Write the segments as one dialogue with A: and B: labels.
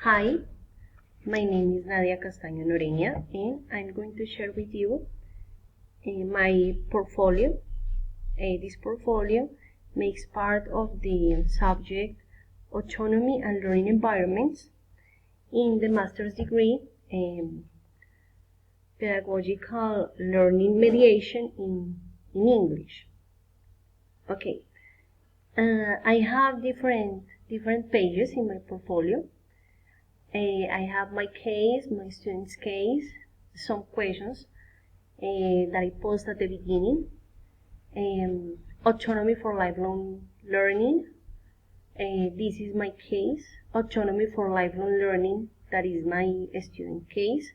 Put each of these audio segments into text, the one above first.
A: Hi, my name is Nadia Castaño Noreña and I'm going to share with you my portfolio. This portfolio makes part of the subject Autonomy and Learning Environments in the master's degree Pedagogical Learning Mediation in English. Okay, I have different pages in my portfolio. I have my case, my student's case, some questions that I post at the beginning. Autonomy for lifelong learning. This is my case. Autonomy for lifelong learning. That is my student case.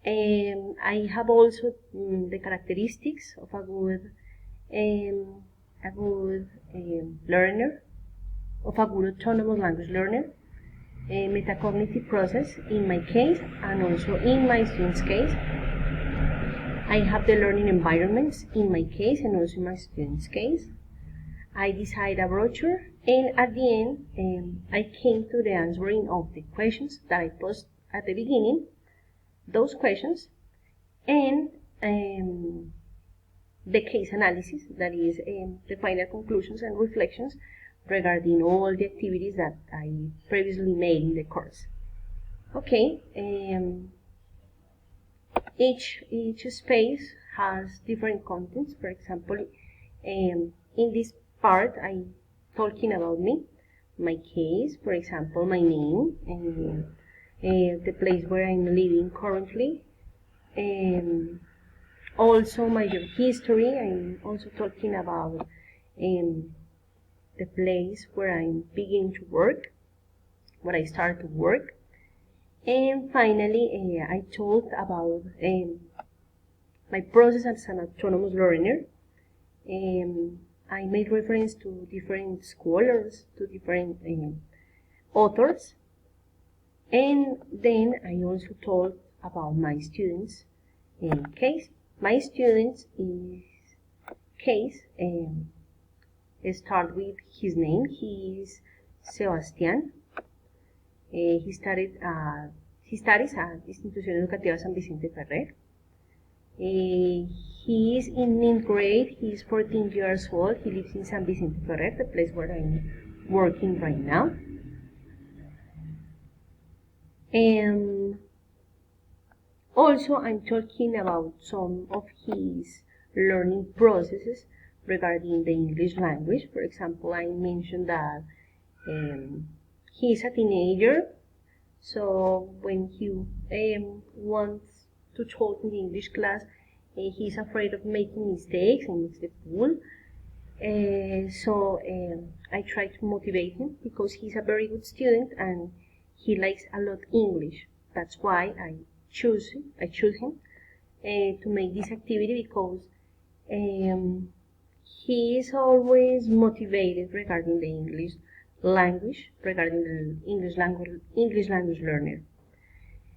A: I have also the characteristics of a good learner, of a good autonomous language learner. A metacognitive process in my case and also in my student's case. I have the learning environments in my case and also in my student's case. I design a brochure and at the end I came to the answering of the questions that I posed at the beginning, those questions, and the case analysis, that is the final conclusions and reflections regarding all the activities that I previously made in the course. Okay, each space has different contents. For example, in this part I'm talking about me, my case, for example, my name, and the place where I'm living currently, and also my job history. I'm also talking about the place where I'm beginning to work, when I start to work. And finally, I talked about my process as an autonomous learner. I made reference to different scholars, to different authors. And then I also talked about my students' case. My students' case start with his name. He is Sebastián. He studies at Institución Educativa San Vicente Ferrer. He is in 9th grade. He is 14 years old. He lives in San Vicente Ferrer, the place where I'm working right now. And also I'm talking about some of his learning processes regarding the English language. For example, I mentioned that he is a teenager, so when he wants to talk in the English class, he's afraid of making mistakes and makes the fool. So I try to motivate him because he's a very good student and he likes a lot English. That's why I choose him to make this activity, because he is always motivated regarding the English language, regarding the English language learner.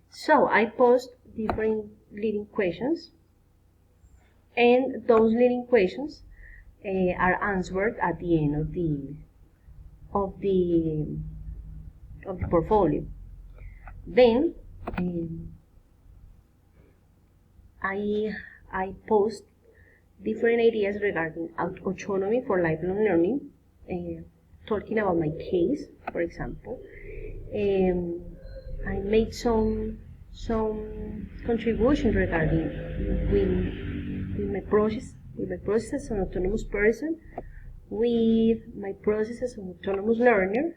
A: So I post different leading questions, and those leading questions are answered at the end of the portfolio. Then I post different ideas regarding autonomy for lifelong learning, talking about my case, for example. I made some contributions regarding with my process as an autonomous person, with my process as an autonomous learner,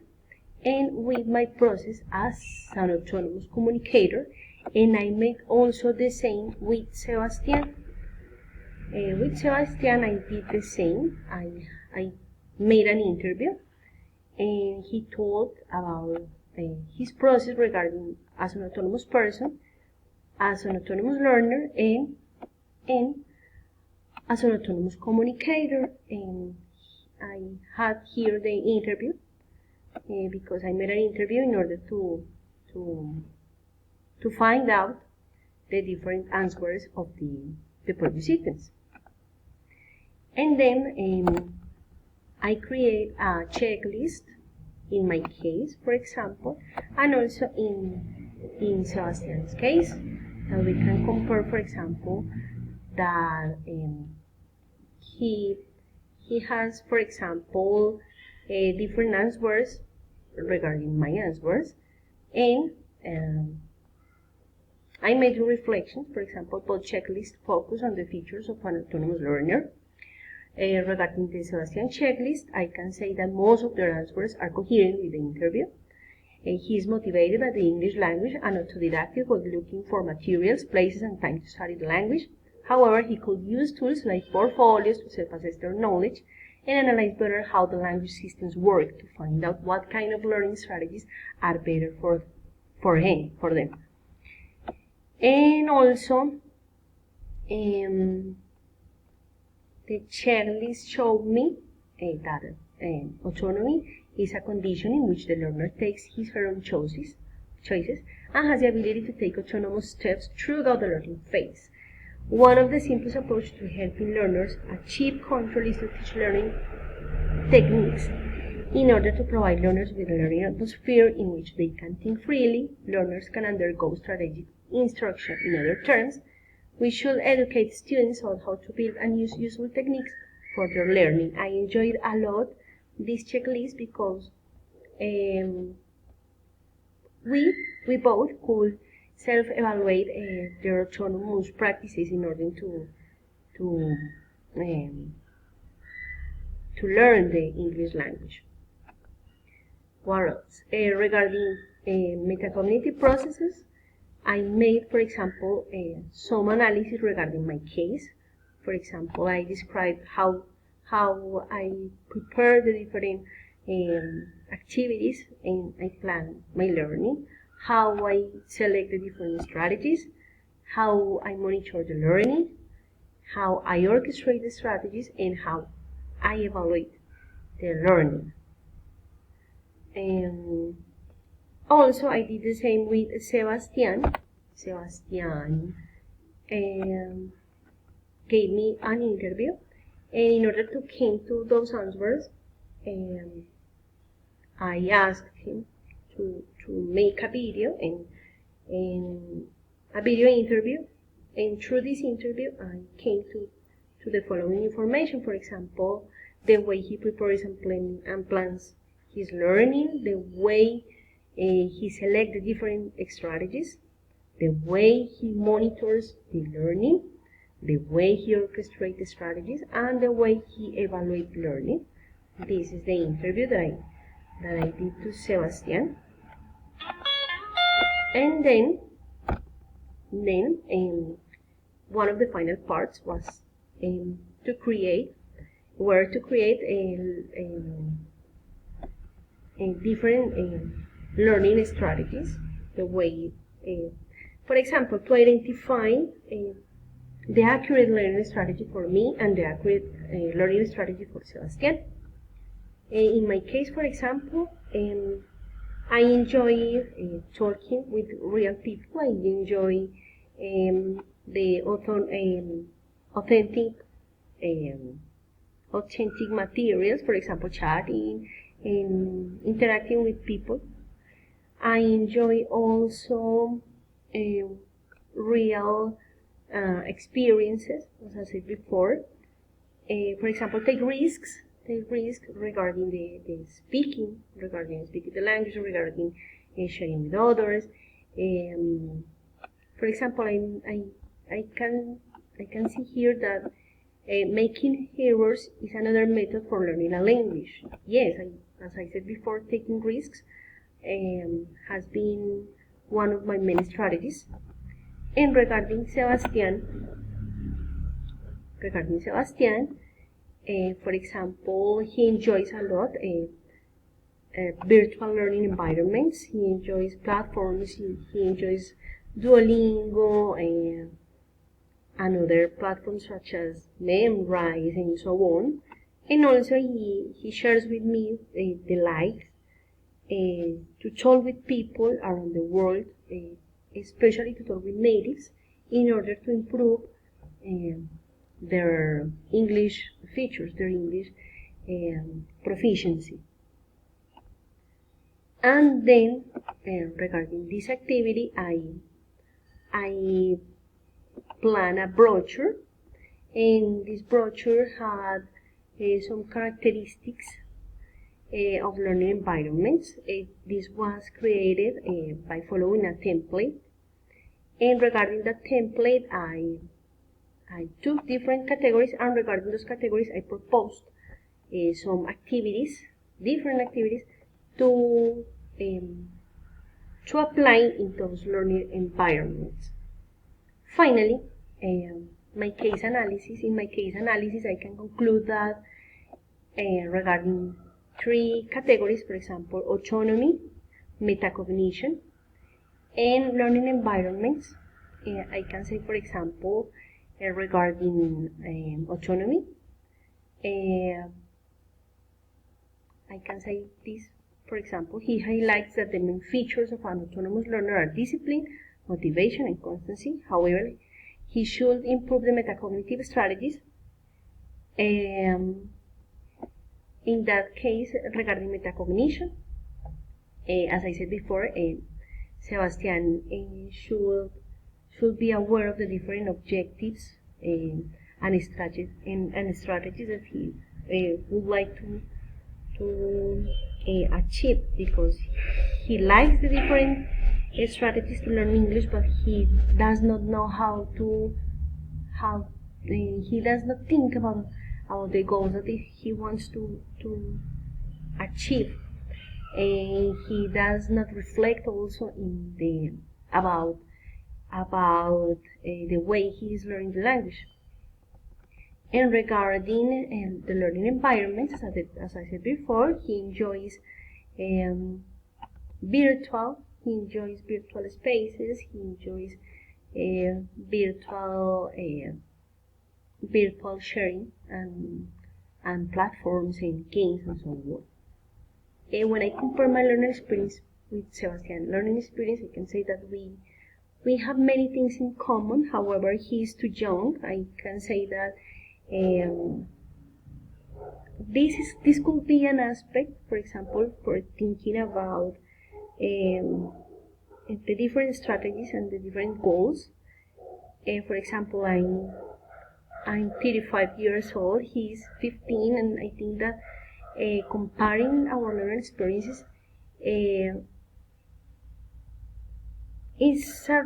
A: and with my process as an autonomous communicator. And I made also the same with Sebastián. With Sebastián I did the same. I made an interview and he talked about his process regarding as an autonomous person, as an autonomous learner, and as an autonomous communicator. And I had here the interview because I made an interview in order to find out the different answers of the previous sequence. And then I create a checklist in my case, for example, and also in Sebastian's case, that we can compare, for example, that he has, for example, different answers regarding my answers, and I made reflections. For example, both checklists focus on the features of an autonomous learner. Regarding the Sebastian checklist, I can say that most of their answers are coherent with the interview. He is motivated by the English language and autodidactic while looking for materials, places, and time to study the language. However, he could use tools like portfolios to self-assess their knowledge and analyze better how the language systems work to find out what kind of learning strategies are better for them. And also, the checklist showed me that autonomy is a condition in which the learner takes his or her own choices and has the ability to take autonomous steps throughout the learning phase. One of the simplest approaches to helping learners achieve control is to teach learning techniques in order to provide learners with a learning atmosphere in which they can think freely. Learners can undergo strategic instruction. In other terms, we should educate students on how to build and use useful techniques for their learning. I enjoyed a lot this checklist because we both could self-evaluate their autonomous practices in order to learn the English language. What else? Regarding metacognitive processes, I made, for example, some analysis regarding my case. For example, I described how I prepare the different activities and I plan my learning, how I select the different strategies, how I monitor the learning, how I orchestrate the strategies, and how I evaluate the learning. And also, I did the same with Sebastian. Sebastian gave me an interview, and in order to come to those answers, I asked him to make a video and a video interview, and through this interview, I came to the following information. For example, the way he prepares and plans his learning, the way he selects the different strategies, the way he monitors the learning, the way he orchestrates the strategies, and the way he evaluates learning. This is the interview that I did to Sebastian. And then one of the final parts was to create different learning strategies. The way, for example, to identify the accurate learning strategy for me and the accurate learning strategy for Sebastian. In my case, for example, I enjoy talking with real people. I enjoy the authentic materials, for example, chatting and interacting with people. I enjoy also real experiences, as I said before. For example, take risks regarding the speaking the language, regarding sharing with others. For example, I can see here that making errors is another method for learning a language. Yes, as I said before, taking risks has been one of my main strategies. And regarding Sebastian, for example, he enjoys a lot virtual learning environments. He enjoys platforms. He enjoys Duolingo and other platforms such as Memrise and so on. And also he shares with me the likes to talk with people around the world, especially to talk with natives, in order to improve their English features, their English proficiency. And then regarding this activity, I plan a brochure, and this brochure had some characteristics of learning environments. This was created by following a template, and regarding that template, I took different categories, and regarding those categories, I proposed some activities, different activities, to apply in those learning environments. Finally, in my case analysis, I can conclude that regarding three categories, for example, autonomy, metacognition, and learning environments, I can say, for example, regarding autonomy, I can say this, for example, he highlights that the main features of an autonomous learner are discipline, motivation, and constancy. However, he should improve the metacognitive strategies. In that case, regarding metacognition, as I said before, Sebastian should be aware of the different objectives and strategies that he would like to achieve, because he likes the different strategies to learn English, but he does not know he does not think about the goals that he wants to achieve, and he does not reflect also in about the way he is learning the language. And regarding the learning environment, as I said before, he enjoys virtual spaces, he enjoys virtual sharing and platforms and games and so on. When I compare my learning experience with Sebastian's learning experience, I can say that we have many things in common. However, he is too young. I can say that this could be an aspect, for example, for thinking about the different strategies and the different goals. For example, I'm 35 years old, he's 15, and I think that comparing our learning experiences is a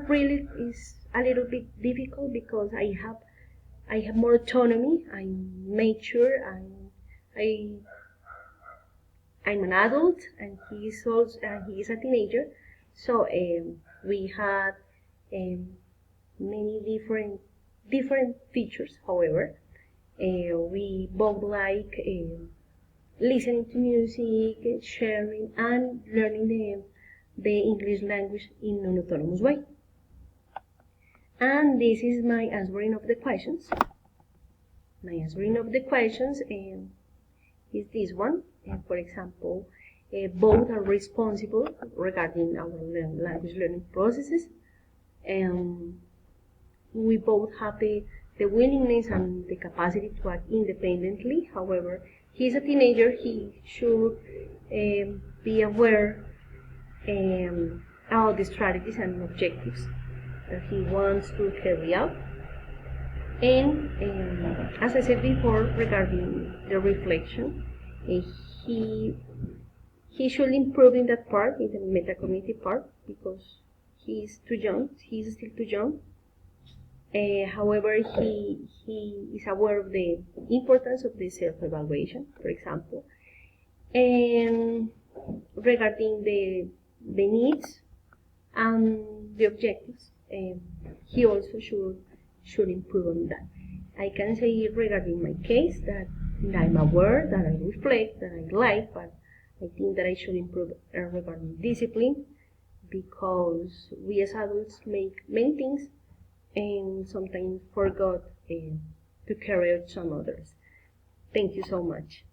A: little bit difficult, because I have more autonomy, I'm mature, I'm an adult, and he is a teenager. So we had many different features. However, we both like listening to music, sharing, and learning the English language in an autonomous way. And this is my answering of the questions. My answering of the questions is this one. For example, both are responsible regarding our language learning processes. We both have the willingness and the capacity to act independently. However, he's a teenager, he should be aware about the strategies and objectives that he wants to carry out. And as I said before, regarding the reflection, he should improve in that part, in the metacognitive part, because he's still too young. However, he is aware of the importance of the self-evaluation, for example. And regarding the needs and the objectives, he also should improve on that. I can say regarding my case that I'm aware, that I reflect, that I like, but I think that I should improve regarding discipline, because we as adults make many things and sometimes forgot to carry out some others. Thank you so much.